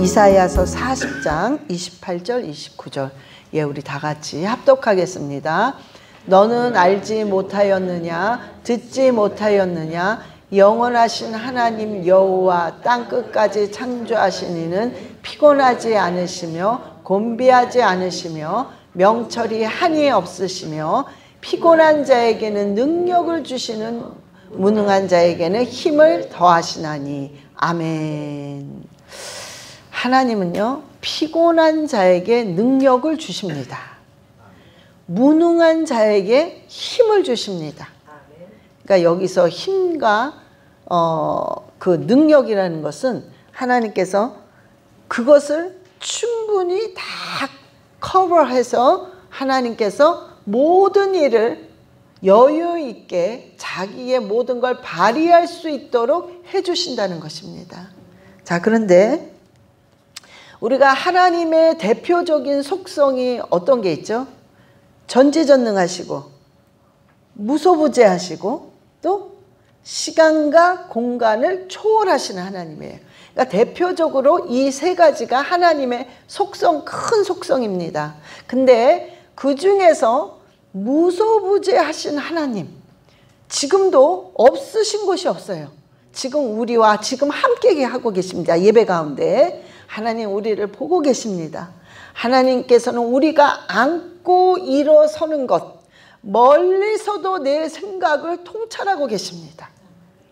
이사야서 40장 28절 29절 우리 다 같이 합독하겠습니다. 너는 알지 못하였느냐 듣지 못하였느냐 영원하신 하나님 여호와 땅끝까지 창조하신 이는 피곤하지 않으시며 곤비하지 않으시며 명철이 한이 없으시며 피곤한 자에게는 능력을 주시는 무능한 자에게는 힘을 더하시나니. 아멘. 하나님은요, 피곤한 자에게 능력을 주십니다. 무능한 자에게 힘을 주십니다. 그러니까 여기서 힘과 그 능력이라는 것은 하나님께서 그것을 충분히 다 커버해서 하나님께서 모든 일을 여유 있게 자기의 모든 걸 발휘할 수 있도록 해주신다는 것입니다. 자, 그런데 우리가 하나님의 대표적인 속성이 어떤 게 있죠? 전지전능하시고 무소부재하시고 또 시간과 공간을 초월하시는 하나님이에요. 그러니까 대표적으로 이 세 가지가 하나님의 속성, 큰 속성입니다. 근데 그 중에서 무소부재하신 하나님, 지금도 없으신 곳이 없어요. 지금 우리와 지금 함께 하고 계십니다. 예배 가운데 하나님 우리를 보고 계십니다. 하나님께서는 우리가 안고 일어서는 것, 멀리서도 내 생각을 통찰하고 계십니다.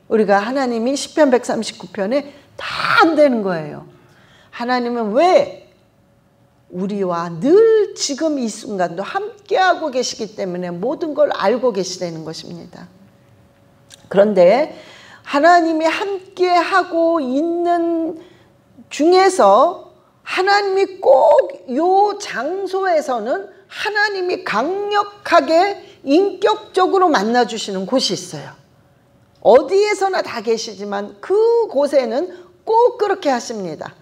우리가 하나님이 시편 139편에 다 안 되는 거예요. 하나님은 왜 우리와 늘 지금 이 순간도 함께하고 계시기 때문에 모든 걸 알고 계시다는 것입니다. 그런데 하나님이 함께하고 있는 중에서 하나님이 꼭 이 장소에서는 하나님이 강력하게 인격적으로 만나주시는 곳이 있어요. 어디에서나 다 계시지만 그곳에는 꼭 그렇게 하십니다.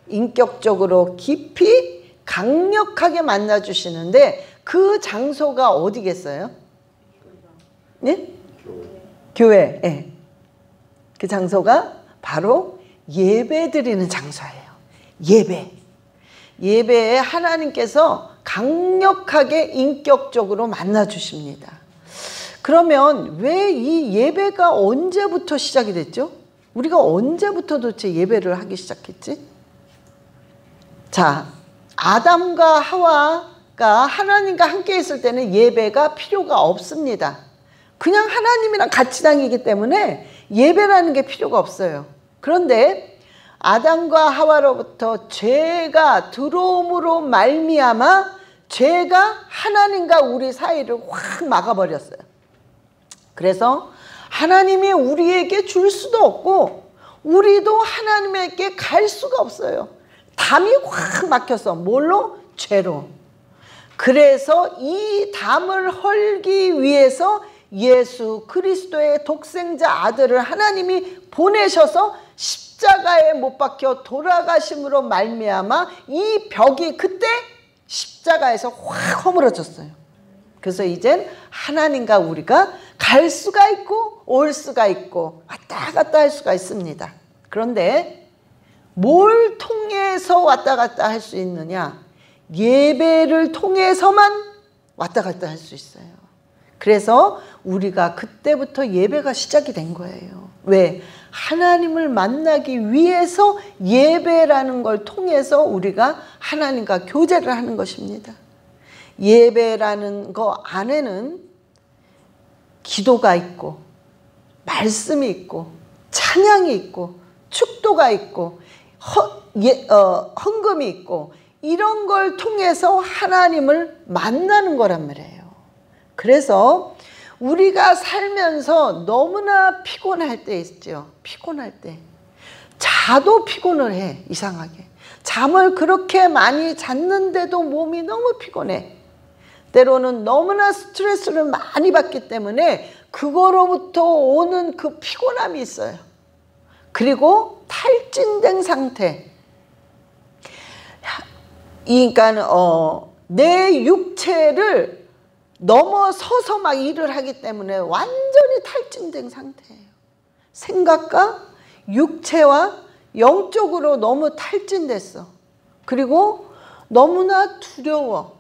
인격적으로 깊이 강력하게 만나주시는데 그 장소가 어디겠어요? 네? 교회. 네. 그 장소가 바로 예배 드리는 장소예요. 예배에 하나님께서 강력하게 인격적으로 만나주십니다. 그러면 왜 이 예배가 언제부터 시작이 됐죠? 우리가 언제부터 도대체 예배를 하기 시작했지? 자, 아담과 하와가 하나님과 함께 있을 때는 예배가 필요가 없습니다. 그냥 하나님이랑 같이 다니기 때문에 예배라는 게 필요가 없어요. 그런데 아담과 하와로부터 죄가 들어옴으로 말미암아 죄가 하나님과 우리 사이를 확 막아버렸어요. 그래서 하나님이 우리에게 줄 수도 없고 우리도 하나님에게 갈 수가 없어요. 담이 확 막혔어. 뭘로? 죄로. 그래서 이 담을 헐기 위해서 예수 그리스도의 독생자 아들을 하나님이 보내셔서 십자가에 못 박혀 돌아가심으로 말미암아 이 벽이 그때 십자가에서 확 허물어졌어요. 그래서 이젠 하나님과 우리가 갈 수가 있고 올 수가 있고 왔다 갔다 할 수가 있습니다. 그런데 뭘 통해서 왔다 갔다 할 수 있느냐? 예배를 통해서만 왔다 갔다 할 수 있어요. 그래서 우리가 그때부터 예배가 시작이 된 거예요. 왜? 하나님을 만나기 위해서 예배라는 걸 통해서 우리가 하나님과 교제를 하는 것입니다. 예배라는 거 안에는 기도가 있고 말씀이 있고 찬양이 있고 축도가 있고 헌금이 있고 이런 걸 통해서 하나님을 만나는 거란 말이에요. 그래서 우리가 살면서 너무나 피곤할 때 있죠. 피곤할 때. 자도 피곤을 해. 이상하게. 잠을 그렇게 많이 잤는데도 몸이 너무 피곤해. 때로는 너무나 스트레스를 많이 받기 때문에 그거로부터 오는 그 피곤함이 있어요. 그리고 탈진된 상태. 그러니까 내 육체를 넘어서서 막 일을 하기 때문에 완전히 탈진된 상태예요. 생각과 육체와 영적으로 너무 탈진됐어. 그리고 너무나 두려워.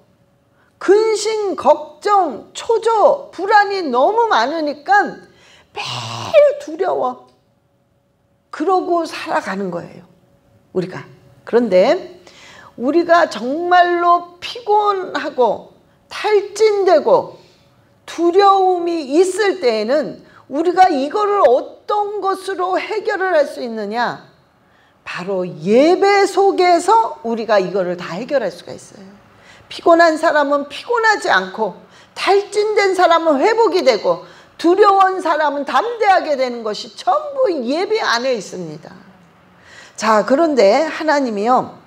근심, 걱정, 초조, 불안이 너무 많으니까 매일 두려워. 그러고 살아가는 거예요, 우리가. 그런데 우리가 정말로 피곤하고 탈진되고 두려움이 있을 때에는 우리가 이거를 어떤 것으로 해결을 할 수 있느냐? 바로 예배 속에서 우리가 이거를 다 해결할 수가 있어요. 피곤한 사람은 피곤하지 않고, 탈진된 사람은 회복이 되고, 두려운 사람은 담대하게 되는 것이 전부 예배 안에 있습니다. 자, 그런데 하나님이요,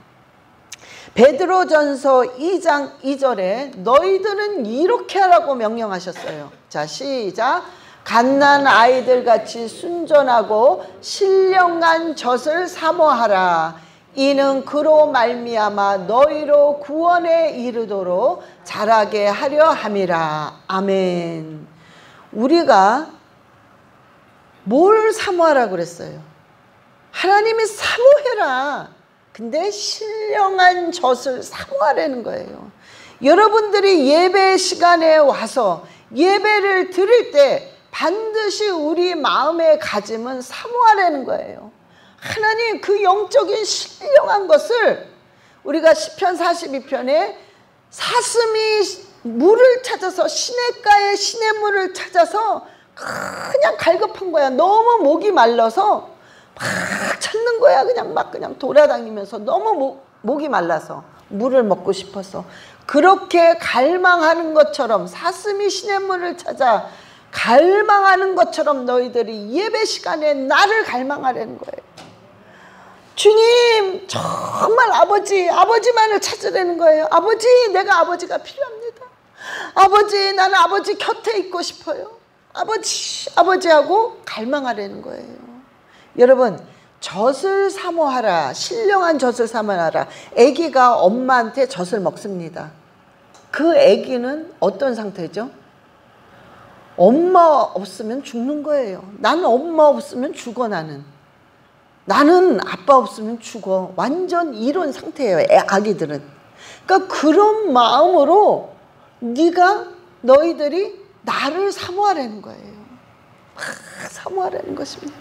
베드로전서 2장 2절에 너희들은 이렇게 하라고 명령하셨어요. 자, 시작. 갓난 아이들같이 순전하고 신령한 젖을 사모하라. 이는 그로 말미암아 너희로 구원에 이르도록 자라게 하려 함이라. 아멘. 우리가 뭘 사모하라 그랬어요? 하나님이 사모해라. 근데 신령한 젖을 사모하라는 거예요. 여러분들이 예배 시간에 와서 예배를 드릴 때 반드시 우리 마음의 가짐은 사모하라는 거예요. 하나님, 그 영적인 신령한 것을 우리가 시편 42편에 사슴이 물을 찾아서, 시냇가에 시냇물을 찾아서 그냥 갈급한 거야. 너무 목이 말라서 막 찾는 거야. 그냥 돌아다니면서 너무 목이 말라서 물을 먹고 싶어서. 그렇게 갈망하는 것처럼, 사슴이 시냇물을 찾아 갈망하는 것처럼 너희들이 예배 시간에 나를 갈망하라는 거예요. 주님, 정말 아버지만을 찾으라는 거예요. 아버지, 내가 아버지가 필요합니다. 아버지, 나는 아버지 곁에 있고 싶어요. 아버지하고 갈망하라는 거예요. 여러분, 젖을 사모하라. 신령한 젖을 사모하라. 아기가 엄마한테 젖을 먹습니다. 그 아기는 어떤 상태죠? 엄마 없으면 죽는 거예요. 나는 엄마 없으면 죽어. 나는 아빠 없으면 죽어. 완전 이런 상태예요, 아기들은. 그러니까 그런 마음으로 너희들이 나를 사모하라는 거예요. 사모하라는 것입니다.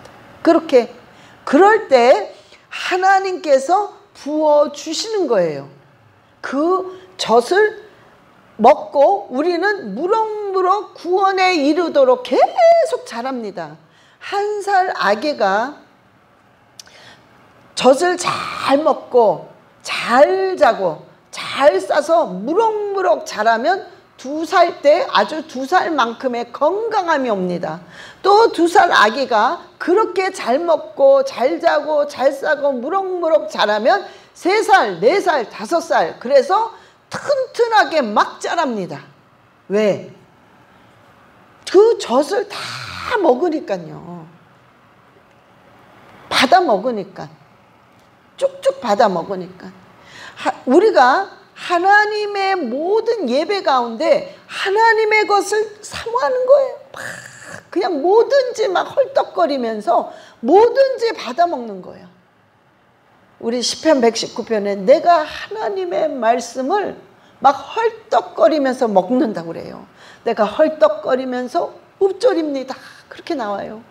그럴 때 하나님께서 부어주시는 거예요. 그 젖을 먹고 우리는 무럭무럭 구원에 이르도록 계속 자랍니다. 1살 아기가 젖을 잘 먹고 잘 자고 잘 싸서 무럭무럭 자라면 2살 때 아주 2살만큼의 건강함이 옵니다. 또 2살 아기가 그렇게 잘 먹고 잘 자고 잘 싸고 무럭무럭 자라면 3살, 4살, 5살, 그래서 튼튼하게 막 자랍니다. 왜? 그 젖을 다 먹으니까요. 받아 먹으니까. 쭉쭉 받아 먹으니까. 우리가 하나님의 모든 예배 가운데 하나님의 것을 사모하는 거예요. 그냥 뭐든지 막 헐떡거리면서 뭐든지 받아 먹는 거예요. 우리 시편 119편에 내가 하나님의 말씀을 막 헐떡거리면서 먹는다고 그래요. 내가 헐떡거리면서 읊조립니다. 그렇게 나와요.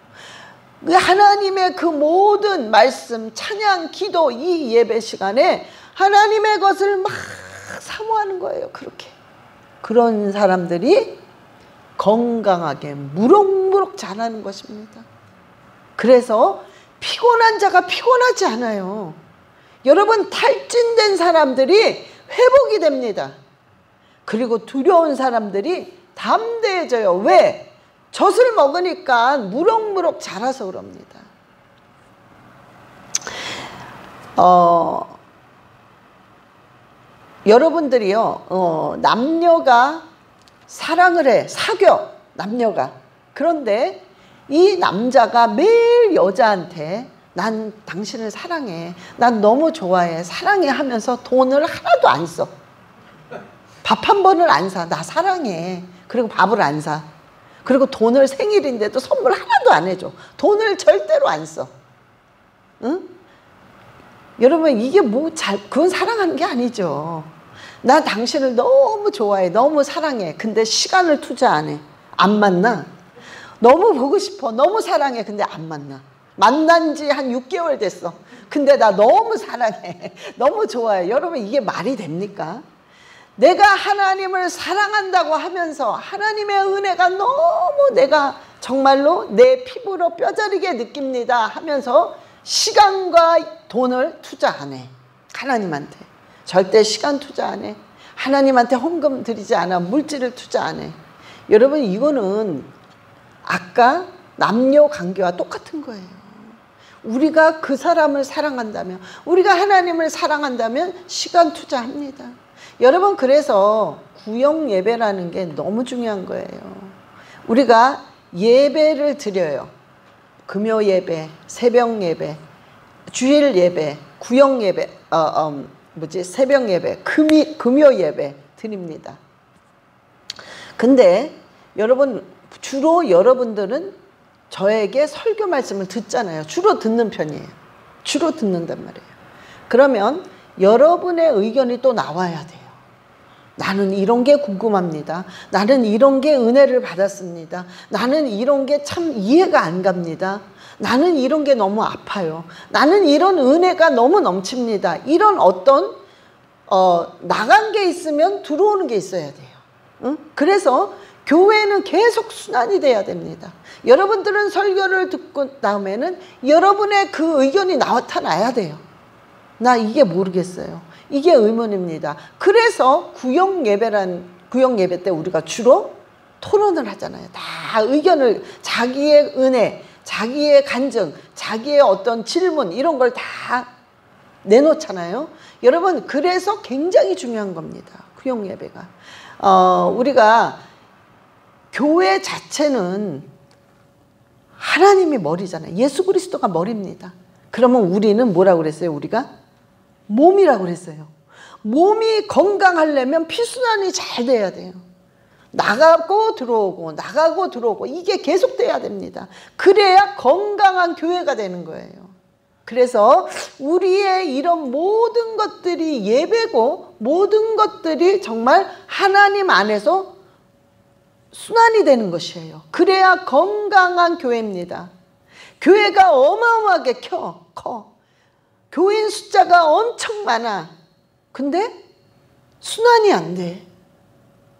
하나님의 그 모든 말씀, 찬양, 기도, 이 예배 시간에 하나님의 것을 막 사모하는 거예요. 그런 사람들이 건강하게 무럭무럭 자라는 것입니다. 그래서 피곤한 자가 피곤하지 않아요. 여러분, 탈진된 사람들이 회복이 됩니다. 그리고 두려운 사람들이 담대해져요. 왜? 젖을 먹으니까 무럭무럭 자라서 그럽니다. 여러분들이요, 남녀가 사랑을 해, 사겨, 남녀가. 그런데 이 남자가 매일 여자한테 난 당신을 사랑해, 난 너무 좋아해, 사랑해 하면서 돈을 하나도 안 써. 밥 한 번을 안 사. 나 사랑해. 그리고 밥을 안 사. 그리고 돈을 생일인데도 선물 하나도 안 해줘. 돈을 절대로 안 써. 응? 여러분 이게 그건 사랑하는 게 아니죠. 나 당신을 너무 좋아해, 너무 사랑해. 근데 시간을 투자 안 해. 안 만나. 너무 보고 싶어, 너무 사랑해. 근데 안 만나. 만난 지 한 6개월 됐어. 근데 나 너무 사랑해, 너무 좋아해. 여러분 이게 말이 됩니까? 내가 하나님을 사랑한다고 하면서 하나님의 은혜가 너무 내가 정말로 내 피부로 뼈저리게 느낍니다 하면서 시간과 돈을 투자 안 해. 하나님한테 절대 시간 투자 안 해. 하나님한테 헌금 드리지 않아. 물질을 투자 안 해. 여러분 이거는 아까 남녀 관계와 똑같은 거예요. 우리가 그 사람을 사랑한다면, 우리가 하나님을 사랑한다면 시간 투자합니다. 여러분 그래서 구역 예배라는 게 너무 중요한 거예요. 우리가 예배를 드려요. 금요 예배, 새벽 예배, 주일 예배, 구역 예배, 새벽 예배, 금요 예배 드립니다. 근데 여러분 주로 여러분들은 저에게 설교 말씀을 듣잖아요. 주로 듣는 편이에요. 주로 듣는단 말이에요. 그러면 여러분의 의견이 또 나와야 돼요. 나는 이런 게 궁금합니다. 나는 이런 게 은혜를 받았습니다. 나는 이런 게 참 이해가 안 갑니다. 나는 이런 게 너무 아파요. 나는 이런 은혜가 너무 넘칩니다. 이런 어떤 나간 게 있으면 들어오는 게 있어야 돼요. 응? 그래서 교회는 계속 순환이 돼야 됩니다. 여러분들은 설교를 듣고 다음에는 여러분의 그 의견이 나타나야 돼요. 나 이게 모르겠어요. 이게 의문입니다. 그래서 구역 예배 때 우리가 주로 토론을 하잖아요. 다 의견을, 자기의 은혜, 자기의 간증, 자기의 어떤 질문 이런 걸 다 내놓잖아요. 여러분 그래서 굉장히 중요한 겁니다. 구역 예배가. 우리가 교회 자체는 하나님이 머리잖아요. 예수 그리스도가 머리입니다. 그러면 우리는 뭐라고 그랬어요? 우리가 몸이라고 그랬어요. 몸이 건강하려면 피순환이 잘 돼야 돼요. 나가고 들어오고 나가고 들어오고 이게 계속돼야 됩니다. 그래야 건강한 교회가 되는 거예요. 그래서 우리의 이런 모든 것들이 예배고 모든 것들이 정말 하나님 안에서 순환이 되는 것이에요. 그래야 건강한 교회입니다. 교회가 어마어마하게 커. 교인 숫자가 엄청 많아. 근데 순환이 안 돼.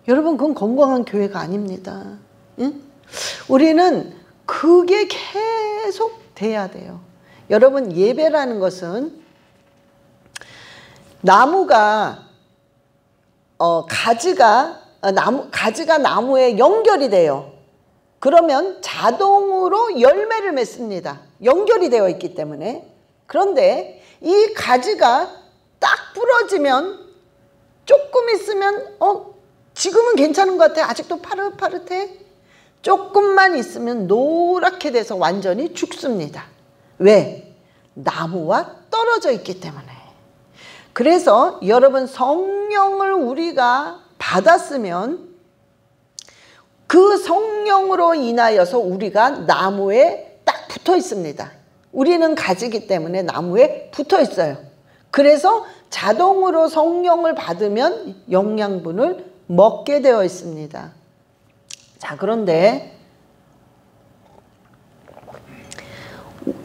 여러분 그건 건강한 교회가 아닙니다. 응? 우리는 그게 계속 돼야 돼요. 여러분 예배라는 것은 나무가 가지가 나무에 연결이 돼요. 그러면 자동으로 열매를 맺습니다. 연결이 되어 있기 때문에. 그런데 이 가지가 딱 부러지면 조금 있으면 지금은 괜찮은 것 같아. 아직도 파릇파릇해. 조금만 있으면 노랗게 돼서 완전히 죽습니다. 왜? 나무와 떨어져 있기 때문에. 그래서 여러분 성령을 우리가 받았으면 그 성령으로 인하여서 우리가 나무에 딱 붙어 있습니다. 우리는 가지기 때문에 나무에 붙어 있어요. 그래서 자동으로 성령을 받으면 영양분을 먹게 되어 있습니다. 자, 그런데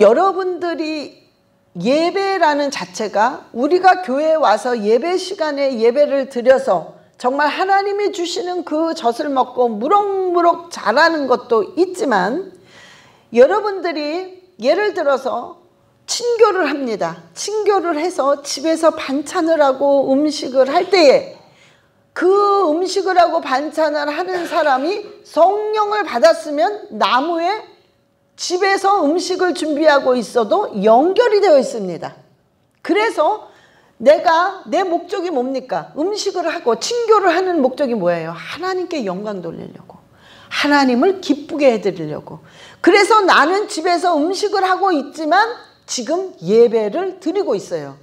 여러분들이 예배라는 자체가 우리가 교회에 와서 예배 시간에 예배를 드려서 정말 하나님이 주시는 그 젖을 먹고 무럭무럭 자라는 것도 있지만 여러분들이 예를 들어서 친교를 합니다. 친교를 해서 집에서 반찬을 하고 음식을 할 때에 그 음식을 하고 반찬을 하는 사람이 성령을 받았으면 나무에 집에서 음식을 준비하고 있어도 연결이 되어 있습니다. 그래서 내 목적이 뭡니까? 음식을 하고 친교를 하는 목적이 뭐예요? 하나님께 영광 돌리려고. 하나님을 기쁘게 해드리려고. 그래서 나는 집에서 음식을 하고 있지만 지금 예배를 드리고 있어요.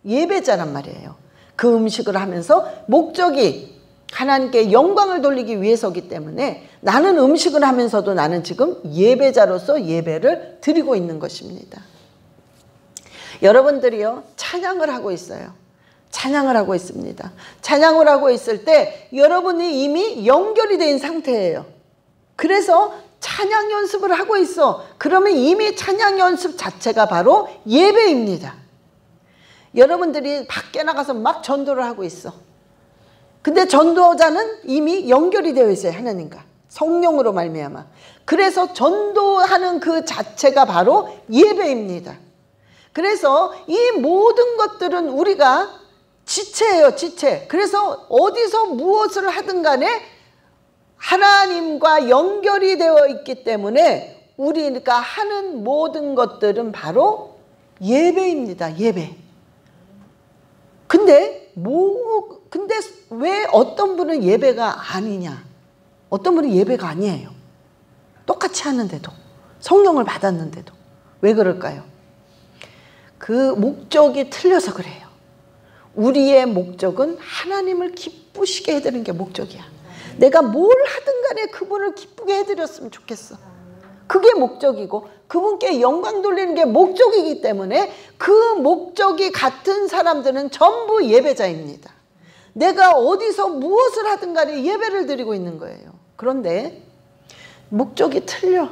예배자란 말이에요. 그 음식을 하면서 목적이 하나님께 영광을 돌리기 위해서기 때문에 나는 음식을 하면서도 나는 지금 예배자로서 예배를 드리고 있는 것입니다. 여러분들이요, 찬양을 하고 있어요. 찬양을 하고 있습니다. 찬양을 하고 있을 때 여러분이 이미 연결이 된 상태예요. 그래서 찬양 연습을 하고 있어. 그러면 이미 찬양 연습 자체가 바로 예배입니다. 여러분들이 밖에 나가서 막 전도를 하고 있어. 근데 전도자는 이미 연결이 되어 있어요. 하나님과 성령으로 말미암아. 그래서 전도하는 그 자체가 바로 예배입니다. 그래서 이 모든 것들은 우리가 지체예요. 지체. 그래서 어디서 무엇을 하든 간에 하나님과 연결이 되어 있기 때문에 우리가 하는 모든 것들은 바로 예배입니다. 예배. 근데 왜 어떤 분은 예배가 아니냐? 어떤 분은 예배가 아니에요. 똑같이 하는데도, 성령을 받았는데도. 왜 그럴까요? 그 목적이 틀려서 그래요. 우리의 목적은 하나님을 기쁘시게 해드리는 게 목적이야. 내가 뭘 하든 간에 그분을 기쁘게 해드렸으면 좋겠어. 그게 목적이고 그분께 영광 돌리는 게 목적이기 때문에 그 목적이 같은 사람들은 전부 예배자입니다. 내가 어디서 무엇을 하든 간에 예배를 드리고 있는 거예요. 그런데 목적이 틀려.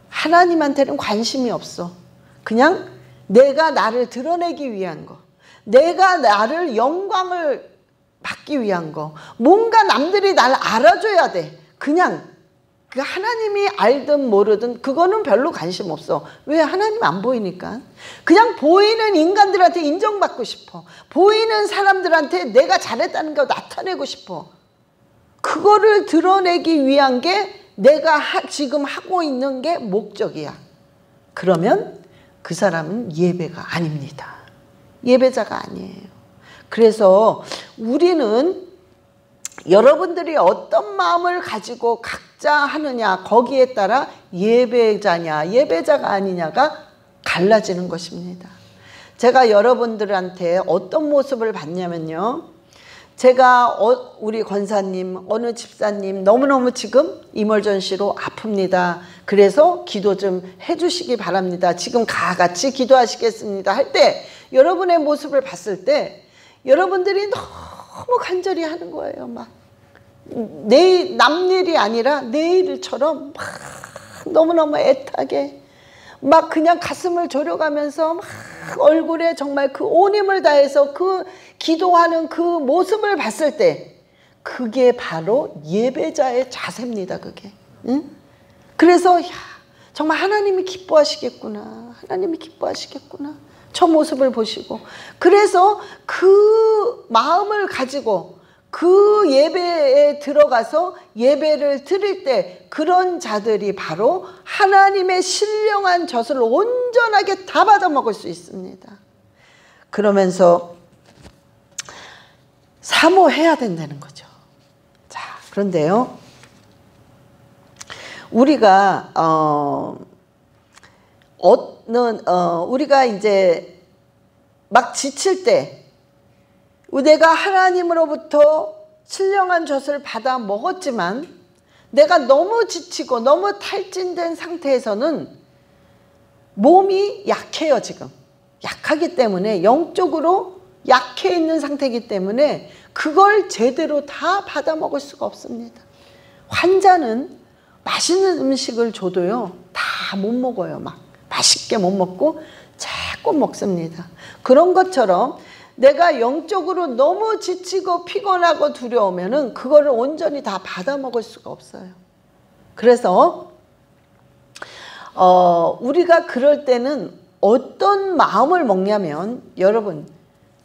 하나님한테는 관심이 없어. 그냥 내가 나를 드러내기 위한 거, 내가 나를 영광을 받기 위한 거, 뭔가 남들이 날 알아줘야 돼. 그냥 그 하나님이 알든 모르든 그거는 별로 관심 없어. 왜? 하나님 안 보이니까. 그냥 보이는 인간들한테 인정받고 싶어. 보이는 사람들한테 내가 잘했다는 거 나타내고 싶어. 그거를 드러내기 위한 게 내가 지금 하고 있는 게 목적이야. 그러면 그 사람은 예배가 아닙니다. 예배자가 아니에요. 그래서 우리는 여러분들이 어떤 마음을 가지고 각자 하느냐, 거기에 따라 예배자냐 예배자가 아니냐가 갈라지는 것입니다. 제가 여러분들한테 어떤 모습을 봤냐면요, 제가 우리 권사님, 어느 집사님 너무너무 지금 이멀전시로 아픕니다. 그래서 기도 좀 해주시기 바랍니다. 지금 같이 기도하시겠습니다 할 때 여러분의 모습을 봤을 때 여러분들이 너무 간절히 하는 거예요. 막 남 일이 아니라 내 일처럼 막 너무너무 애타게 막 그냥 가슴을 졸여가면서 막 얼굴에 정말 그 온 힘을 다해서 그 기도하는 그 모습을 봤을 때 그게 바로 예배자의 자세입니다. 그게. 응? 그래서 야, 정말 하나님이 기뻐하시겠구나. 하나님이 기뻐하시겠구나. 저 모습을 보시고. 그래서 그 마음을 가지고 그 예배에 들어가서 예배를 드릴 때 그런 자들이 바로 하나님의 신령한 젖을 온전하게 다 받아먹을 수 있습니다. 그러면서 사모해야 된다는 거죠. 자, 그런데요, 우리가 우리가 이제 막 지칠 때 내가 하나님으로부터 신령한 젖을 받아 먹었지만 내가 너무 지치고 너무 탈진된 상태에서는 몸이 약해요. 지금 약하기 때문에, 영적으로 약해 있는 상태이기 때문에 그걸 제대로 다 받아 먹을 수가 없습니다. 환자는 맛있는 음식을 줘도요 다 못 먹어요. 막 맛있게 못 먹고 자꾸 먹습니다. 그런 것처럼 내가 영적으로 너무 지치고 피곤하고 두려우면은 그거를 온전히 다 받아 먹을 수가 없어요. 그래서 우리가 그럴 때는 어떤 마음을 먹냐면, 여러분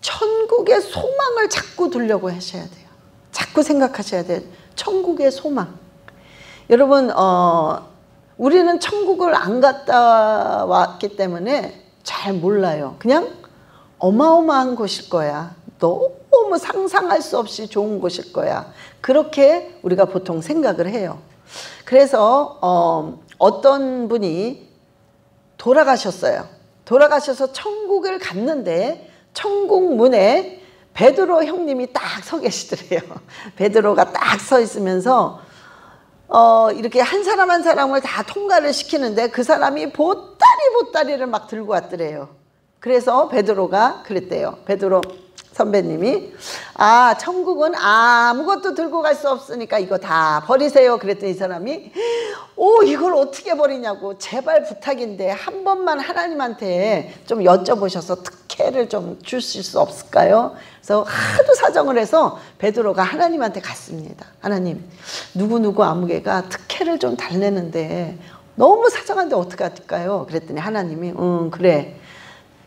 천국의 소망을 자꾸 두려고 하셔야 돼요. 자꾸 생각하셔야 돼요. 천국의 소망. 여러분 우리는 천국을 안 갔다 왔기 때문에 잘 몰라요. 그냥 어마어마한 곳일 거야. 너무 상상할 수 없이 좋은 곳일 거야. 그렇게 우리가 보통 생각을 해요. 그래서 어떤 분이 돌아가셨어요. 돌아가셔서 천국을 갔는데 천국 문에 베드로 형님이 딱 서 계시더래요. 베드로가 딱 서 있으면서 이렇게 한 사람 한 사람을 다 통과를 시키는데 그 사람이 보따리를 막 들고 왔더래요. 그래서 베드로가 그랬대요. 베드로 선배님이 천국은 아무것도 들고 갈 수 없으니까 이거 다 버리세요. 그랬더니 이 사람이 이걸 어떻게 버리냐고, 제발 부탁인데 한 번만 하나님한테 좀 여쭤보셔서 특혜를 좀 주실 수 없을까요? 그래서 하도 사정을 해서 베드로가 하나님한테 갔습니다. 하나님, 누구누구 아무개가 특혜를 좀 달래는데 너무 사정한데 어떡할까요? 그랬더니 하나님이 그래,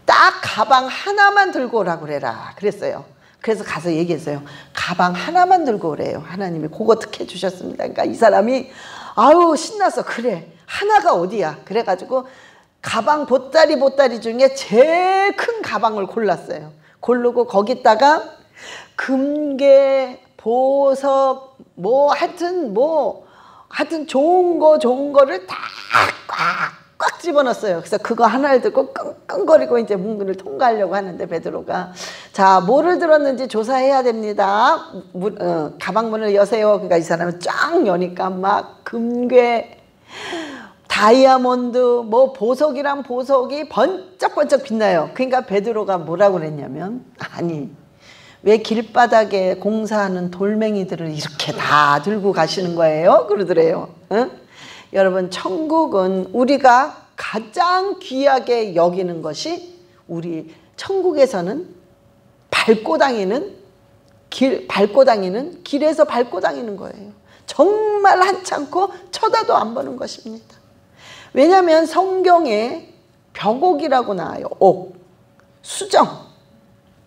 딱 가방 하나만 들고 오라고 그래라 그랬어요. 그래서 가서 얘기했어요. 가방 하나만 들고 오래요. 하나님이 그거 특혜 주셨습니다. 그러니까 이 사람이 신났어. 그래, 하나가 어디야? 그래가지고 가방 보따리 중에 제일 큰 가방을 골랐어요. 고르고 거기다가 금괴, 보석, 하여튼 좋은 거를 다 꽉 집어넣었어요. 그래서 그거 하나를 들고 끙끙거리고 이제 문을 통과하려고 하는데 베드로가 자, 뭐를 들었는지 조사해야 됩니다. 가방 문을 여세요. 그러니까 이 사람은 쫙 여니까 막 금괴, 다이아몬드, 보석이랑 보석이 번쩍번쩍 빛나요. 그러니까 베드로가 뭐라고 그랬냐면, 아니, 왜 길바닥에 공사하는 돌멩이들을 이렇게 다 들고 가시는 거예요? 그러더래요. 여러분, 천국은 우리가 가장 귀하게 여기는 것이, 우리 천국에서는 밟고 다니는 길에서 밟고 다니는 거예요. 정말 한참고 쳐다도 안 보는 것입니다. 왜냐하면 성경에 벽옥이라고 나와요. 옥, 수정,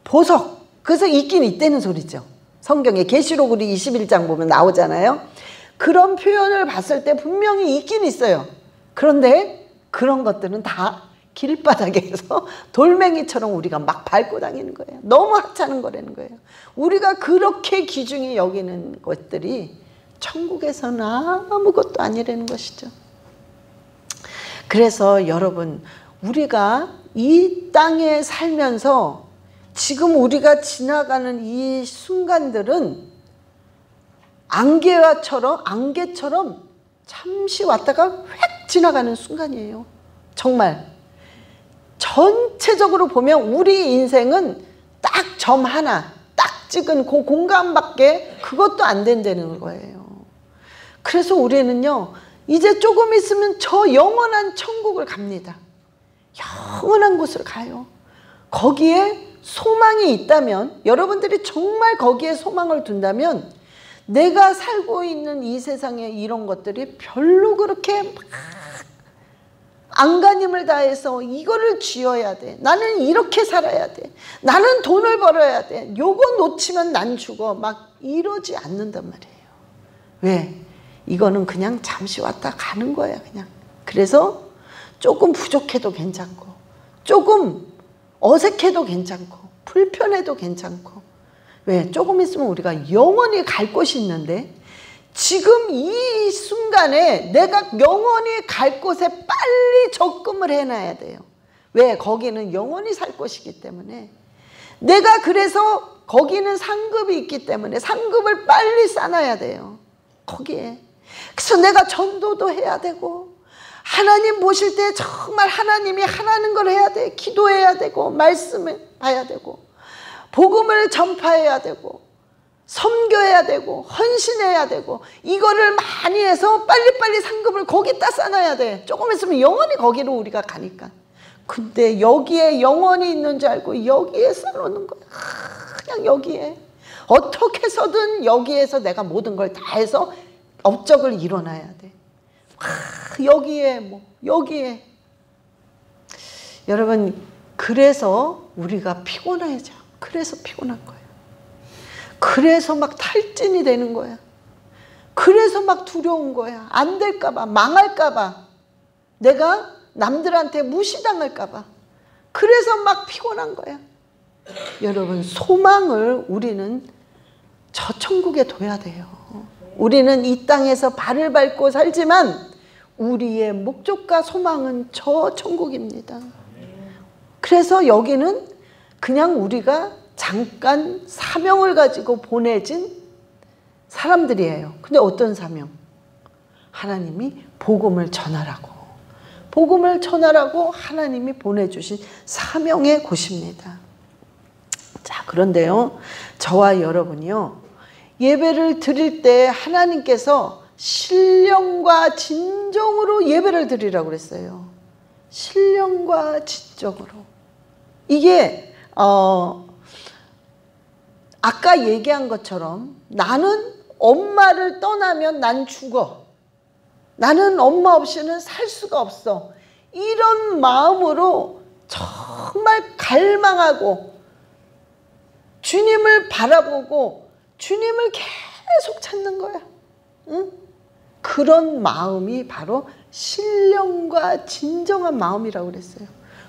보석. 그래서 있긴 있다는 소리죠. 성경에 계시록 우리 21장 보면 나오잖아요. 그런 표현을 봤을 때 분명히 있긴 있어요. 그런데 그런 것들은 다 길바닥에서 돌멩이처럼 우리가 막 밟고 다니는 거예요. 너무 하찮은 거라는 거예요. 우리가 그렇게 귀중히 여기는 것들이 천국에서는 아무것도 아니라는 것이죠. 그래서 여러분, 우리가 이 땅에 살면서 지금 우리가 지나가는 이 순간들은 안개처럼 잠시 왔다가 휙 지나가는 순간이에요. 정말 전체적으로 보면 우리 인생은 딱 점 하나, 딱 찍은 그 공간밖에 그것도 안 된다는 거예요. 그래서 우리는요, 이제 조금 있으면 저 영원한 천국을 갑니다. 영원한 곳을 가요. 거기에 소망이 있다면, 여러분들이 정말 거기에 소망을 둔다면 내가 살고 있는 이 세상에 이런 것들이 별로 그렇게 막 안간힘을 다해서 이거를 쥐어야 돼, 나는 이렇게 살아야 돼, 나는 돈을 벌어야 돼, 요거 놓치면 난 죽어, 막 이러지 않는단 말이에요. 왜? 이거는 그냥 잠시 왔다 가는 거야, 그냥. 그래서 조금 부족해도 괜찮고, 조금 어색해도 괜찮고, 불편해도 괜찮고. 왜? 조금 있으면 우리가 영원히 갈 곳이 있는데, 지금 이 순간에 내가 영원히 갈 곳에 빨리 적금을 해놔야 돼요. 왜? 거기는 영원히 살 곳이기 때문에. 내가 그래서 거기는 상급이 있기 때문에 상급을 빨리 쌓아야 돼요, 거기에. 그래서 내가 전도도 해야 되고, 하나님 보실 때 정말 하나님이 하라는 걸 해야 돼. 기도해야 되고, 말씀을 봐야 되고, 복음을 전파해야 되고, 섬겨야 되고, 헌신해야 되고, 이거를 많이 해서 빨리빨리 상급을 거기다 쌓아놔야 돼. 조금 있으면 영원히 거기로 우리가 가니까. 근데 여기에 영원히 있는 줄 알고 여기에 쌓아놓는 거야. 그냥 여기에. 어떻게 해서든 여기에서 내가 모든 걸 다 해서 업적을 이뤄놔야 돼. 여기에 여기에. 여러분, 그래서 우리가 피곤하죠. 그래서 피곤한 거예요. 그래서 막 탈진이 되는 거야. 그래서 막 두려운 거야. 안 될까봐, 망할까봐, 내가 남들한테 무시당할까봐. 그래서 막 피곤한 거야. 여러분, 소망을 우리는 저 천국에 둬야 돼요. 우리는 이 땅에서 발을 밟고 살지만 우리의 목적과 소망은 저 천국입니다. 그래서 여기는 그냥 우리가 잠깐 사명을 가지고 보내진 사람들이에요. 근데 어떤 사명? 하나님이 복음을 전하라고, 복음을 전하라고 하나님이 보내주신 사명의 곳입니다. 자, 그런데요, 저와 여러분이요, 예배를 드릴 때 하나님께서 신령과 진정으로 예배를 드리라고 그랬어요. 신령과 진정으로. 이게 아까 얘기한 것처럼 나는 엄마를 떠나면 난 죽어. 나는 엄마 없이는 살 수가 없어. 이런 마음으로 정말 갈망하고 주님을 바라보고 주님을 계속 찾는 거야. 응? 그런 마음이 바로 신령과 진정한 마음이라고 그랬어요.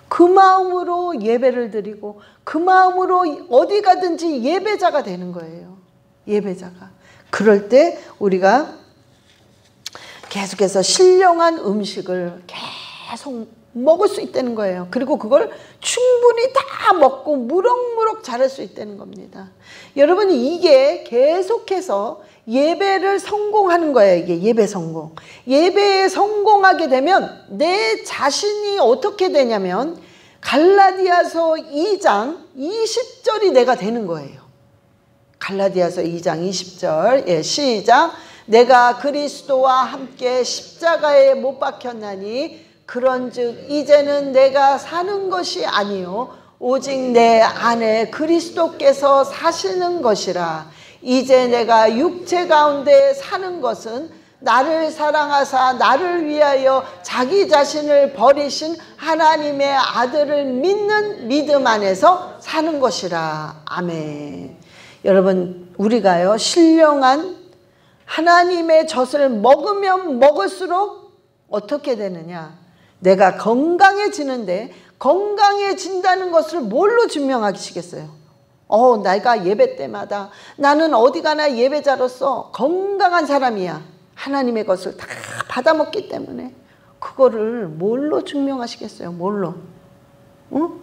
그 마음으로 예배를 드리고 그 마음으로 어디 가든지 예배자가 되는 거예요. 예배자가. 그럴 때 우리가 계속해서 신령한 음식을 계속 먹을 수 있다는 거예요. 그리고 그걸 충분히 다 먹고 무럭무럭 자랄 수 있다는 겁니다. 여러분이 이게 계속해서 예배를 성공하는 거예요. 이게 예배 성공. 예배에 성공하게 되면 내 자신이 어떻게 되냐면 갈라디아서 2장 20절이 내가 되는 거예요. 갈라디아서 2장 20절. 예, 시작. 내가 그리스도와 함께 십자가에 못 박혔나니 그런즉 이제는 내가 사는 것이 아니요 오직 내 안에 그리스도께서 사시는 것이라. 이제 내가 육체 가운데 사는 것은 나를 사랑하사 나를 위하여 자기 자신을 버리신 하나님의 아들을 믿는 믿음 안에서 사는 것이라. 아멘. 여러분, 우리가요 신령한 하나님의 젖을 먹으면 먹을수록 어떻게 되느냐? 내가 건강해지는데 건강해진다는 것을 뭘로 증명하시겠어요? 내가 예배 때마다 나는 어디 가나 예배자로서 건강한 사람이야. 하나님의 것을 다 받아먹기 때문에. 그거를 뭘로 증명하시겠어요? 뭘로? 응?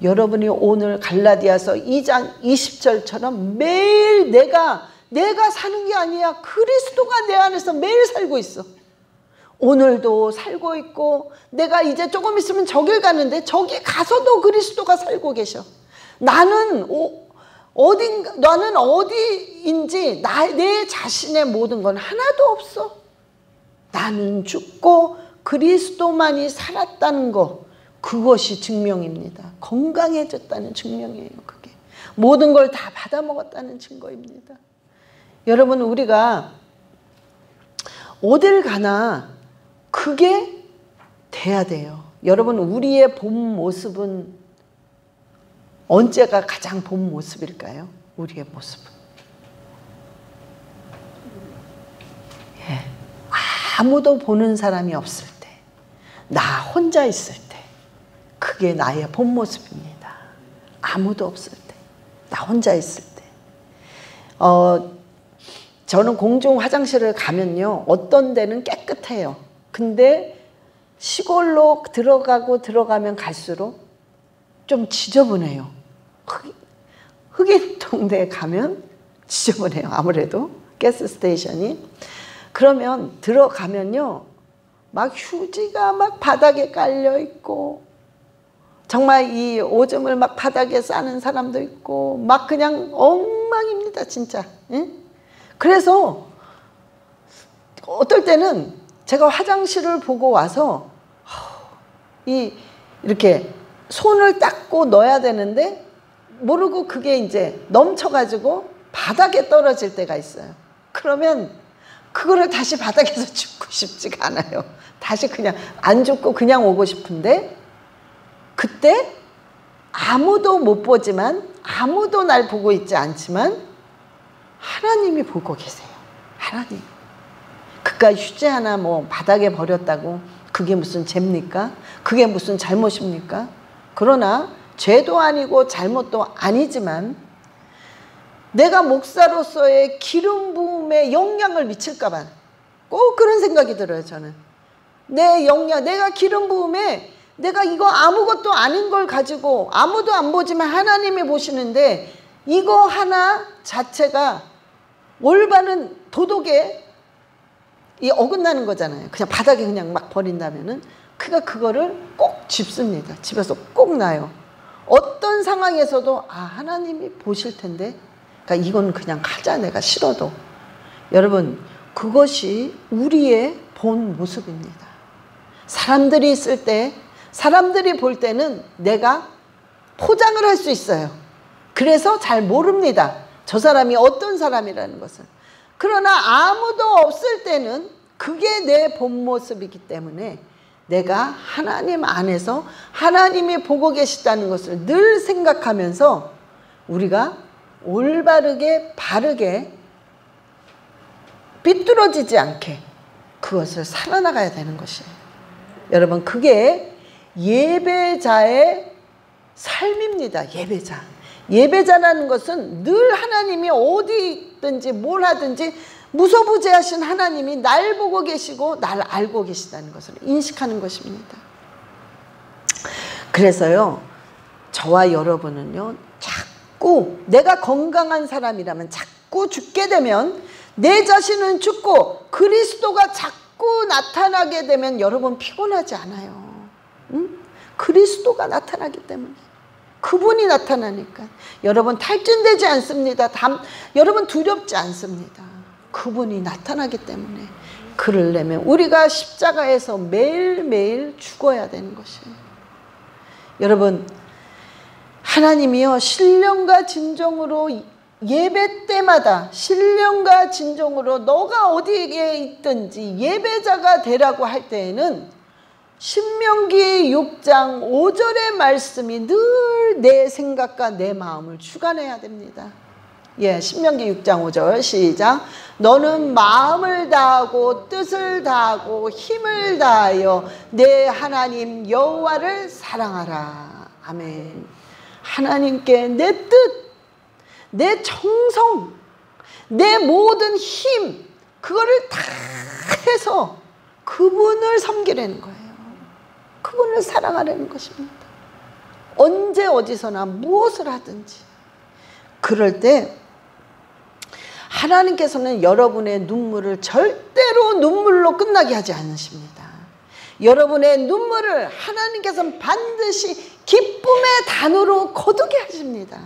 여러분이 오늘 갈라디아서 2장 20절처럼 매일 내가 사는 게 아니야. 그리스도가 내 안에서 매일 살고 있어. 오늘도 살고 있고 내가 이제 조금 있으면 저길 가는데 저기 가서도 그리스도가 살고 계셔. 나는 어디인지 내 자신의 모든 건 하나도 없어. 나는 죽고 그리스도만이 살았다는 거, 그것이 증명입니다. 건강해졌다는 증명이에요. 그게 모든 걸 다 받아먹었다는 증거입니다. 여러분, 우리가 어딜 가나 그게 돼야 돼요. 여러분, 우리의 본 모습은 언제가 가장 본 모습일까요? 우리의 모습은. 예. 아무도 보는 사람이 없을 때, 나 혼자 있을 때, 그게 나의 본 모습입니다. 아무도 없을 때, 나 혼자 있을 때. 저는 공중 화장실을 가면요, 어떤 데는 깨끗해요. 근데 시골로 들어가면 갈수록 좀 지저분해요. 흑인 동네에 가면 지저분해요. 아무래도 가스 스테이션이. 그러면 들어가면요, 막 휴지가 막 바닥에 깔려 있고, 정말 이 오줌을 막 바닥에 싸는 사람도 있고, 막 그냥 엉망입니다, 진짜. 응? 그래서 어떨 때는 제가 화장실을 보고 와서 이렇게 손을 닦고 넣어야 되는데 모르고 그게 이제 넘쳐가지고 바닥에 떨어질 때가 있어요. 그러면 그거를 다시 바닥에서 줍고 싶지가 않아요. 다시 그냥 안 줍고 그냥 오고 싶은데, 그때 아무도 못 보지만, 아무도 날 보고 있지 않지만 하나님이 보고 계세요. 하나님. 그깟 휴지 하나 뭐 바닥에 버렸다고 그게 무슨 죄입니까? 그게 무슨 잘못입니까? 그러나 죄도 아니고 잘못도 아니지만 내가 목사로서의 기름 부음에 영향을 미칠까 봐 꼭 그런 생각이 들어요. 저는 내 영향, 내가 기름 부음에 내가 이거 아무것도 아닌 걸 가지고 아무도 안 보지만 하나님이 보시는데, 이거 하나 자체가 올바른 도덕의 이 어긋나는 거잖아요. 그냥 바닥에 그냥 막 버린다면은 그가 그거를 꼭 짚습니다. 집에서 꼭 놔요. 어떤 상황에서도 하나님이 보실 텐데, 그러니까 이건 그냥 하자, 내가 싫어도. 여러분, 그것이 우리의 본 모습입니다. 사람들이 있을 때, 사람들이 볼 때는 내가 포장을 할 수 있어요. 그래서 잘 모릅니다. 저 사람이 어떤 사람이라는 것을. 그러나 아무도 없을 때는 그게 내 본 모습이기 때문에 내가 하나님 안에서 하나님이 보고 계시다는 것을 늘 생각하면서 우리가 올바르게 바르게 삐뚤어지지 않게 그것을 살아나가야 되는 것이에요. 여러분, 그게 예배자의 삶입니다. 예배자. 예배자라는 것은 늘 하나님이 어디 있든지 뭘 하든지 무소부재하신 하나님이 날 보고 계시고 날 알고 계시다는 것을 인식하는 것입니다. 그래서요, 저와 여러분은요, 자꾸 내가 건강한 사람이라면 자꾸 죽게 되면 내 자신은 죽고 그리스도가 자꾸 나타나게 되면 여러분 피곤하지 않아요. 응? 그리스도가 나타나기 때문에. 그분이 나타나니까 여러분 탈진되지 않습니다. 여러분 두렵지 않습니다. 그분이 나타나기 때문에. 그러려면 우리가 십자가에서 매일매일 죽어야 되는 것이에요. 여러분, 하나님이요, 신령과 진정으로 예배 때마다 신령과 진정으로 너가 어디에 있든지 예배자가 되라고 할 때에는 신명기 6장 5절의 말씀이 늘 내 생각과 내 마음을 주관해야 됩니다. 예, 신명기 6장 5절 시작. 너는 마음을 다하고 뜻을 다하고 힘을 다하여 내 하나님 여호와를 사랑하라. 아멘. 하나님께 내 뜻, 내 정성, 내 모든 힘, 그거를 다 해서 그분을 섬기라는 거예요. 그분을 사랑하라는 것입니다. 언제 어디서나 무엇을 하든지. 그럴 때 하나님께서는 여러분의 눈물을 절대로 눈물로 끝나게 하지 않으십니다. 여러분의 눈물을 하나님께서는 반드시 기쁨의 단으로 거두게 하십니다.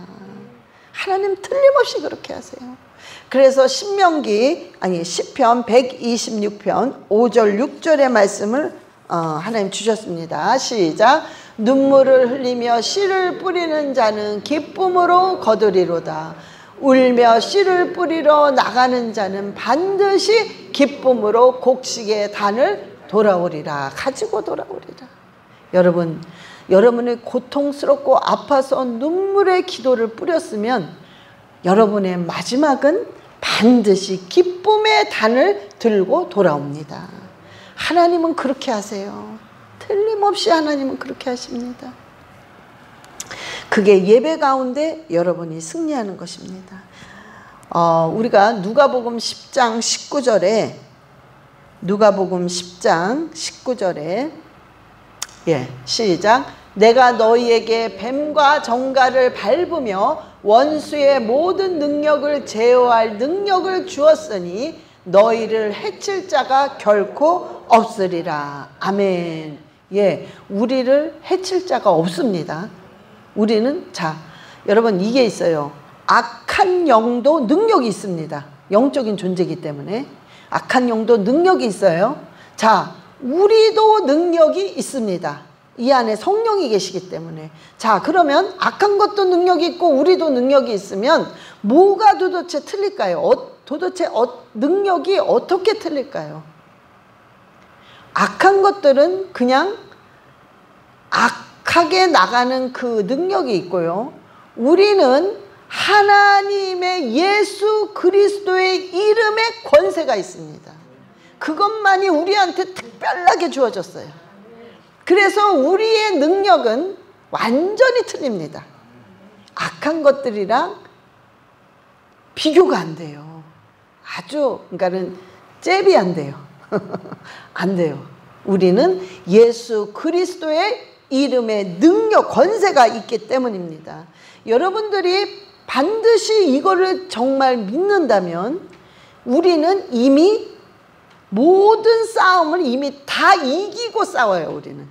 하나님 틀림없이 그렇게 하세요. 그래서 시편 126편 5절 6절의 말씀을 하나님 주셨습니다. 시작. 눈물을 흘리며 씨를 뿌리는 자는 기쁨으로 거두리로다. 울며 씨를 뿌리러 나가는 자는 반드시 기쁨으로 곡식의 단을 돌아오리라. 가지고 돌아오리라. 여러분, 여러분이 고통스럽고 아파서 눈물의 기도를 뿌렸으면 여러분의 마지막은 반드시 기쁨의 단을 들고 돌아옵니다. 하나님은 그렇게 하세요. 틀림없이 하나님은 그렇게 하십니다. 그게 예배 가운데 여러분이 승리하는 것입니다. 우리가 누가복음 10장 19절에 누가복음 10장 19절에 시작. 내가 너희에게 뱀과 정갈을 밟으며 원수의 모든 능력을 제어할 능력을 주었으니 너희를 해칠 자가 결코 없으리라. 아멘. 우리를 해칠 자가 없습니다. 우리는 여러분 이게 있어요. 악한 영도 능력이 있습니다. 영적인 존재이기 때문에 악한 영도 능력이 있어요. 우리도 능력이 있습니다. 이 안에 성령이 계시기 때문에. 그러면 악한 것도 능력이 있고 우리도 능력이 있으면 뭐가 도대체 틀릴까요? 도대체 능력이 어떻게 틀릴까요? 악한 것들은 그냥 악하게 나가는 그 능력이 있고요. 우리는 하나님의 예수 그리스도의 이름에 권세가 있습니다. 그것만이 우리한테 특별하게 주어졌어요. 그래서 우리의 능력은 완전히 틀립니다. 악한 것들이랑 비교가 안 돼요. 그러니까는 잽이 안 돼요. 안 돼요. 우리는 예수 그리스도의 이름의 능력, 권세가 있기 때문입니다. 여러분들이 반드시 이거를 정말 믿는다면 우리는 이미 모든 싸움을 이미 다 이기고 싸워요, 우리는.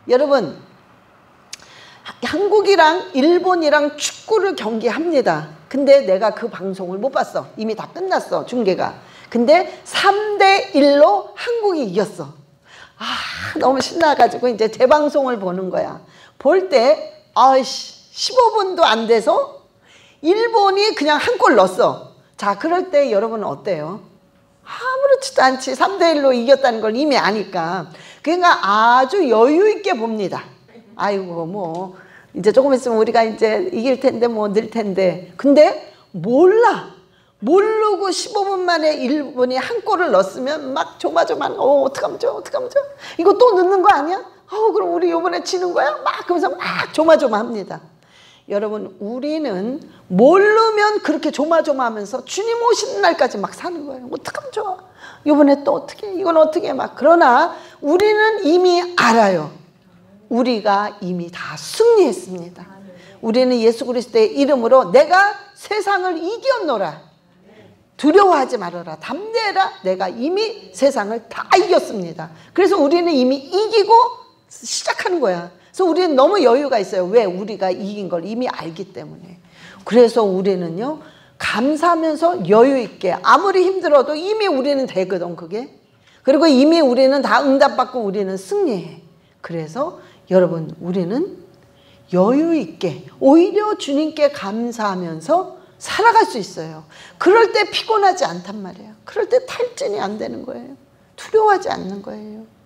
여러분, 한국이랑 일본이랑 축구를 경기합니다. 근데 내가 그 방송을 못 봤어. 이미 다 끝났어, 중계가. 근데 3대1로 한국이 이겼어. 너무 신나가지고 이제 재방송을 보는 거야. 볼 때 15분도 안 돼서 일본이 그냥 한 골 넣었어. 자, 그럴 때 여러분은 어때요? 아무렇지도 않지. 3대1로 이겼다는 걸 이미 아니까. 그러니까 아주 여유 있게 봅니다. 아이고, 뭐 이제 조금 있으면 우리가 이제 이길 텐데, 뭐 늘 텐데. 근데 모르고 15분 만에 일본이 한 골을 넣었으면 막 조마조만, 어떡하면 좋아, 어떡하면 좋아. 이거 또 넣는 거 아니야? 그럼 우리 이번에 지는 거야? 막 그러면서 막 조마조마합니다. 여러분, 우리는 모르면 그렇게 조마조마하면서 주님 오시는 날까지 막 사는 거예요. 어떡하면 좋아. 이번에 또 어떻게, 이건 어떻게 막. 그러나 우리는 이미 알아요. 우리가 이미 다 승리했습니다. 우리는 예수 그리스도의 이름으로 내가 세상을 이겼노라. 두려워하지 말아라. 담대해라. 내가 이미 세상을 다 이겼습니다. 그래서 우리는 이미 이기고 시작하는 거야. 그래서 우리는 너무 여유가 있어요. 왜? 우리가 이긴 걸 이미 알기 때문에. 그래서 우리는요, 감사하면서 여유 있게, 아무리 힘들어도 이미 우리는 되거든, 그게. 그리고 이미 우리는 다 응답받고 우리는 승리해. 그래서 여러분, 우리는 여유 있게 오히려 주님께 감사하면서 살아갈 수 있어요. 그럴 때 피곤하지 않단 말이에요. 그럴 때 탈진이 안 되는 거예요. 두려워하지 않는 거예요.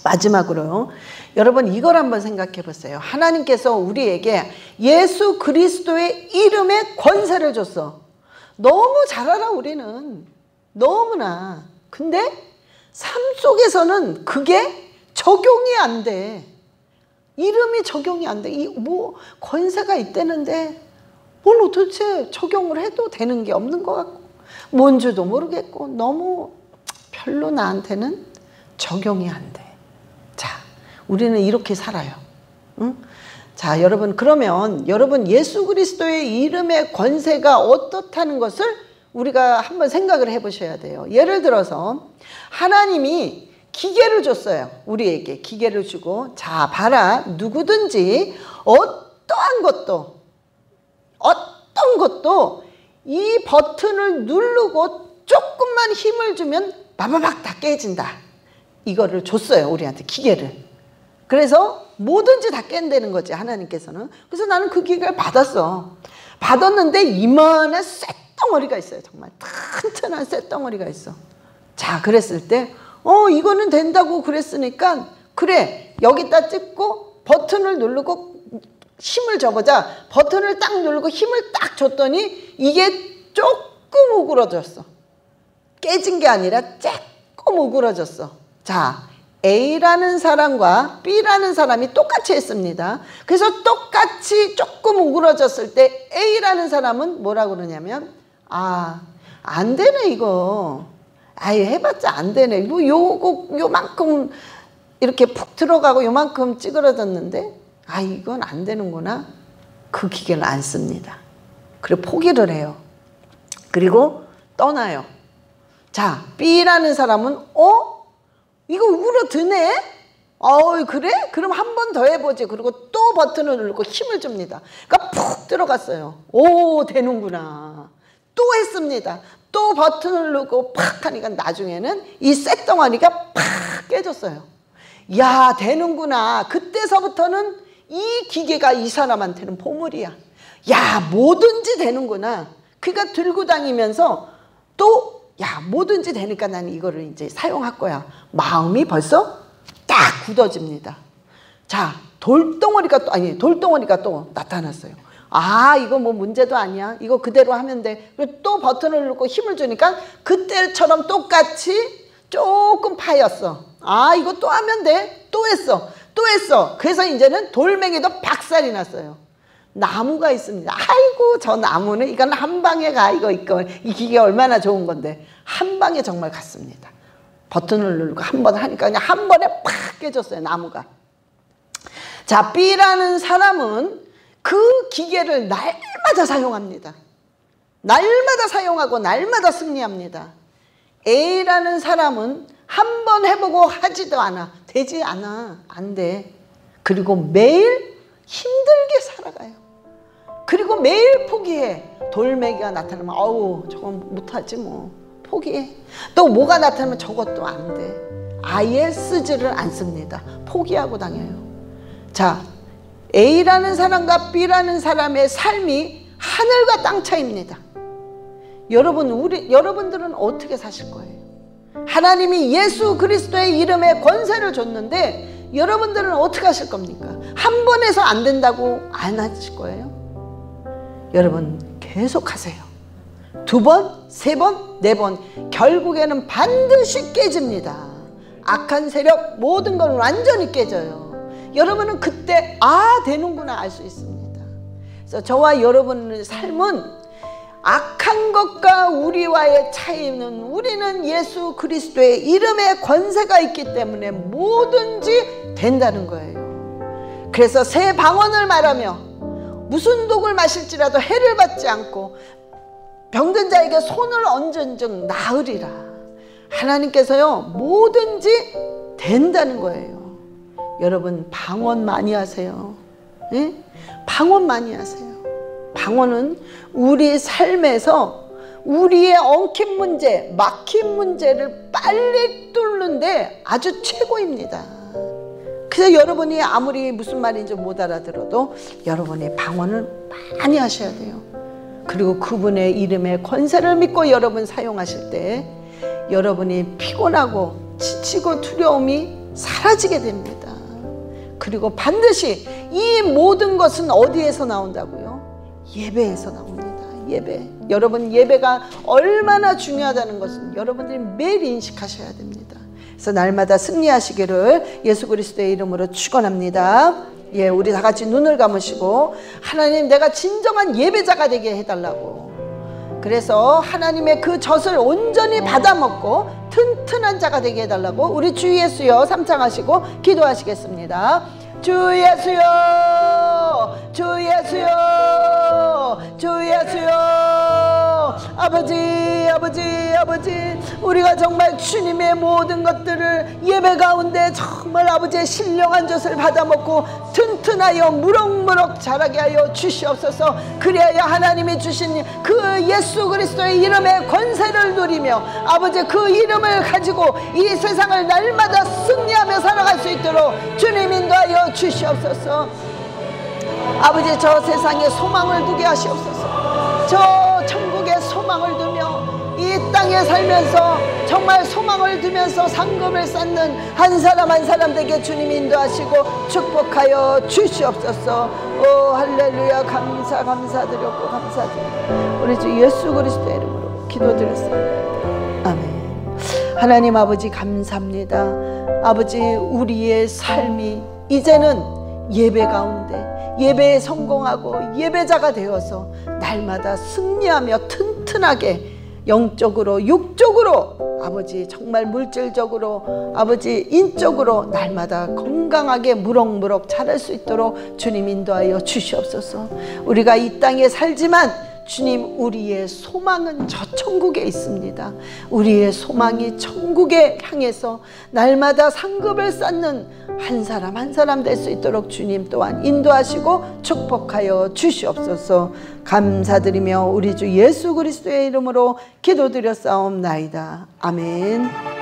마지막으로요, 여러분 이걸 한번 생각해 보세요. 하나님께서 우리에게 예수 그리스도의 이름에 권세를 줬어. 너무 잘 알아, 우리는. 너무나. 근데 삶 속에서는 그게 적용이 안 돼. 이름이 적용이 안 돼. 뭐 권세가 있다는데 뭘 도대체 적용을 해도 되는 게 없는 것 같고, 뭔지도 모르겠고, 너무 별로 나한테는 적용이 안 돼. 자, 우리는 이렇게 살아요. 응? 자, 여러분, 그러면 여러분 예수 그리스도의 이름의 권세가 어떻다는 것을 우리가 한번 생각을 해보셔야 돼요. 예를 들어서 하나님이 기계를 줬어요. 우리에게 기계를 주고, 자, 봐라. 누구든지 어떤 것도 이 버튼을 누르고 조금만 힘을 주면 바바박 다 깨진다. 이거를 줬어요, 우리한테 기계를. 그래서 뭐든지 다 깬다는 거지, 하나님께서는. 그래서 나는 그 기계를 받았어. 받았는데 이만한 쇳덩어리가 있어요. 정말 튼튼한 쇳덩어리가 있어. 자, 그랬을 때 이거는 된다고 그랬으니까, 그래, 여기다 찍고 버튼을 누르고 힘을 줘보자. 버튼을 딱 누르고 힘을 딱 줬더니 이게 조금 우그러졌어. 깨진 게 아니라 조금 우그러졌어. 자, A라는 사람과 B라는 사람이 똑같이 했습니다. 그래서 똑같이 조금 우그러졌을 때 A라는 사람은 뭐라고 그러냐면, 안 되네 이거. 아예 해봤자 안 되네. 요만큼 이렇게 푹 들어가고 요만큼 찌그러졌는데, 이건 안 되는구나. 그 기계를 안 씁니다. 그리고 포기를 해요. 그리고 떠나요. 자, B라는 사람은 이거 우그러드네? 그래? 그럼 한 번 더 해보지. 그리고 또 버튼을 누르고 힘을 줍니다. 그러니까 푹 들어갔어요. 오, 되는구나. 또 했습니다. 또 버튼을 누르고 팍 하니까 나중에는 이 쇳덩어리가 팍 깨졌어요. 야, 되는구나. 그때서부터는 이 기계가 이 사람한테는 보물이야. 야, 뭐든지 되는구나. 그가 들고 다니면서 또, 야, 뭐든지 되니까 나는 이거를 이제 사용할 거야. 마음이 벌써 딱 굳어집니다. 자, 돌덩어리가 또 나타났어요. 이거 뭐 문제도 아니야. 이거 그대로 하면 돼. 그리고 또 버튼을 누르고 힘을 주니까 그때처럼 똑같이 조금 파였어. 이거 또 하면 돼. 또 했어. 그래서 이제는 돌멩이도 박살이 났어요. 나무가 있습니다. 아이고, 저 나무는 이건 한 방에 가. 이 기계 얼마나 좋은 건데. 한 방에 정말 갔습니다. 버튼을 누르고 한 번 하니까 그냥 한 번에 팍 깨졌어요, 나무가. 자, B라는 사람은 그 기계를 날마다 사용합니다. 날마다 사용하고 날마다 승리합니다. A라는 사람은 한 번 해보고 하지도 않아. 되지 않아. 안 돼. 그리고 매일 힘들게 살아가요. 그리고 매일 포기해. 돌멩이가 나타나면 아우 저건 못하지 뭐. 포기해. 또 뭐가 나타나면 저것도 안 돼. 아예 쓰지를 않습니다. 포기하고 다녀요. 자, A라는 사람과 B라는 사람의 삶이 하늘과 땅 차이입니다. 여러분들은 어떻게 사실 거예요? 하나님이 예수 그리스도의 이름에 권세를 줬는데 여러분들은 어떻게 하실 겁니까? 한 번 해서 안 된다고 안 하실 거예요? 여러분 계속 하세요. 2번, 3번, 4번 결국에는 반드시 깨집니다. 악한 세력 모든 건 완전히 깨져요. 여러분은 그때 되는구나 알 수 있습니다. 그래서 저와 여러분의 삶은 악한 것과 우리와의 차이는 우리는 예수 그리스도의 이름에 권세가 있기 때문에 뭐든지 된다는 거예요. 그래서 새 방언을 말하며 무슨 독을 마실지라도 해를 받지 않고 병든 자에게 손을 얹은즉 나으리라. 하나님께서요 뭐든지 된다는 거예요. 여러분 방언 많이 하세요. 예? 방언 많이 하세요. 방언은 우리 삶에서 우리의 엉킨 문제, 막힌 문제를 빨리 뚫는데 아주 최고입니다. 그래서 여러분이 아무리 무슨 말인지 못 알아들어도 여러분이 방언을 많이 하셔야 돼요. 그리고 그분의 이름의 권세를 믿고 여러분 사용하실 때 여러분이 피곤하고 지치고 두려움이 사라지게 됩니다. 그리고 반드시 이 모든 것은 어디에서 나온다고요? 예배에서 나옵니다. 예배. 여러분 예배가 얼마나 중요하다는 것은 여러분들이 매일 인식하셔야 됩니다. 그래서 날마다 승리하시기를 예수 그리스도의 이름으로 축원합니다. 예, 우리 다 같이 눈을 감으시고 하나님 내가 진정한 예배자가 되게 해달라고. 그래서 하나님의 그 젖을 온전히 받아먹고 튼튼한 자가 되게 해달라고 우리 주 예수여 삼창하시고 기도하시겠습니다. 주 예수여, 주 예수여, 주 예수여. 아버지, 아버지, 아버지, 우리가 정말 주님의 모든 것들을 예배 가운데 정말 아버지의 신령한 젖을 받아먹고 튼튼하여 무럭무럭 자라게 하여 주시옵소서. 그래야 하나님이 주신 그 예수 그리스도의 이름의 권세를 누리며 아버지 그 이름을 가지고 이 세상을 날마다 승리하며 살아갈 수 있도록 주님 인도하여 주시옵소서. 아버지 저 세상에 소망을 두게 하시옵소서. 저 천국에 소망을 두며 이 땅에 살면서 정말 소망을 두면서 상급을 쌓는 한 사람 한 사람 되게 주님 인도하시고 축복하여 주시옵소서. 오 할렐루야. 감사드렸고 감사드립니다. 우리 주 예수 그리스도의 이름으로 기도드렸습니다. 아멘. 하나님 아버지 감사합니다. 아버지 우리의 삶이 이제는 예배 가운데 예배에 성공하고 예배자가 되어서 날마다 승리하며 튼튼하게 영적으로 육적으로 아버지 정말 물질적으로 아버지 인적으로 날마다 건강하게 무럭무럭 자랄 수 있도록 주님 인도하여 주시옵소서. 우리가 이 땅에 살지만 주님 우리의 소망은 저 천국에 있습니다. 우리의 소망이 천국에 향해서 날마다 상급을 쌓는 한 사람 한 사람 될 수 있도록 주님 또한 인도하시고 축복하여 주시옵소서. 감사드리며 우리 주 예수 그리스도의 이름으로 기도드렸사옵나이다. 아멘.